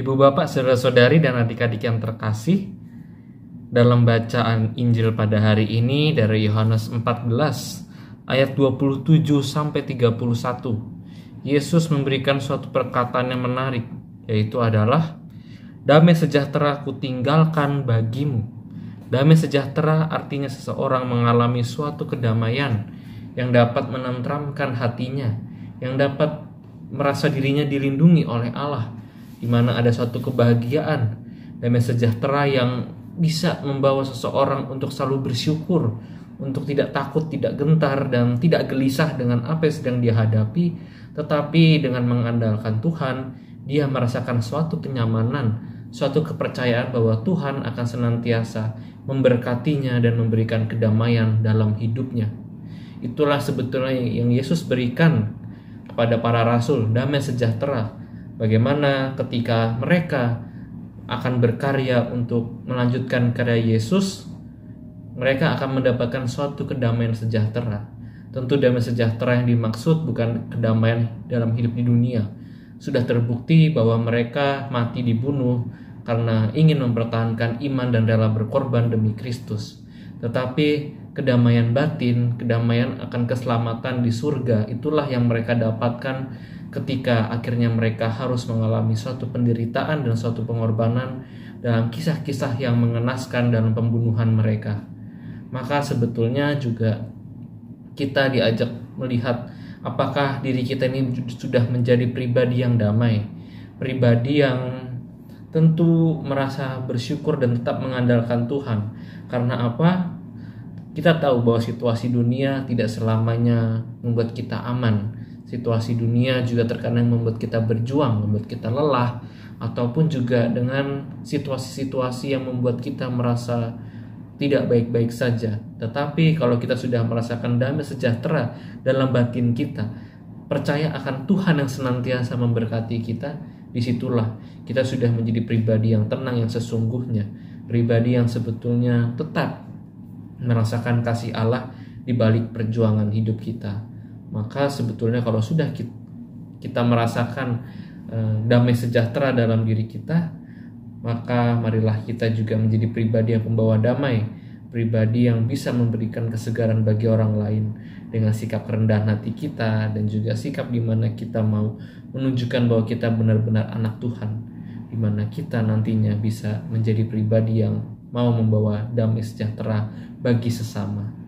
Ibu bapak, saudara-saudari dan adik-adik yang terkasih, dalam bacaan Injil pada hari ini dari Yohanes 14 ayat 27 sampai 31, Yesus memberikan suatu perkataan yang menarik, yaitu adalah damai sejahtera kutinggalkan bagimu. Damai sejahtera artinya seseorang mengalami suatu kedamaian yang dapat menenteramkan hatinya, yang dapat merasa dirinya dilindungi oleh Allah, di mana ada suatu kebahagiaan, damai sejahtera yang bisa membawa seseorang untuk selalu bersyukur, untuk tidak takut, tidak gentar, dan tidak gelisah dengan apa yang sedang dia hadapi, tetapi dengan mengandalkan Tuhan, dia merasakan suatu kenyamanan, suatu kepercayaan bahwa Tuhan akan senantiasa memberkatinya dan memberikan kedamaian dalam hidupnya. Itulah sebetulnya yang Yesus berikan kepada para rasul, damai sejahtera. Bagaimana ketika mereka akan berkarya untuk melanjutkan karya Yesus, mereka akan mendapatkan suatu kedamaian sejahtera. Tentu damai sejahtera yang dimaksud bukan kedamaian dalam hidup di dunia. Sudah terbukti bahwa mereka mati dibunuh karena ingin mempertahankan iman dan rela berkorban demi Kristus. Tetapi kedamaian batin, kedamaian akan keselamatan di surga, itulah yang mereka dapatkan ketika akhirnya mereka harus mengalami suatu penderitaan dan suatu pengorbanan dalam kisah-kisah yang mengenaskan dalam pembunuhan mereka. Maka sebetulnya juga kita diajak melihat apakah diri kita ini sudah menjadi pribadi yang damai, pribadi yang tentu merasa bersyukur dan tetap mengandalkan Tuhan. Karena apa? Kita tahu bahwa situasi dunia tidak selamanya membuat kita aman. Situasi dunia juga terkadang membuat kita berjuang, membuat kita lelah, ataupun juga dengan situasi-situasi yang membuat kita merasa tidak baik-baik saja. Tetapi kalau kita sudah merasakan damai sejahtera dalam batin kita, percaya akan Tuhan yang senantiasa memberkati kita, disitulah kita sudah menjadi pribadi yang tenang, yang sesungguhnya, pribadi yang sebetulnya tetap merasakan kasih Allah di balik perjuangan hidup kita. Maka sebetulnya kalau sudah kita merasakan damai sejahtera dalam diri kita, maka marilah kita juga menjadi pribadi yang pembawa damai, pribadi yang bisa memberikan kesegaran bagi orang lain dengan sikap kerendahan hati kita, dan juga sikap di mana kita mau menunjukkan bahwa kita benar-benar anak Tuhan, di mana kita nantinya bisa menjadi pribadi yang mau membawa damai sejahtera bagi sesama.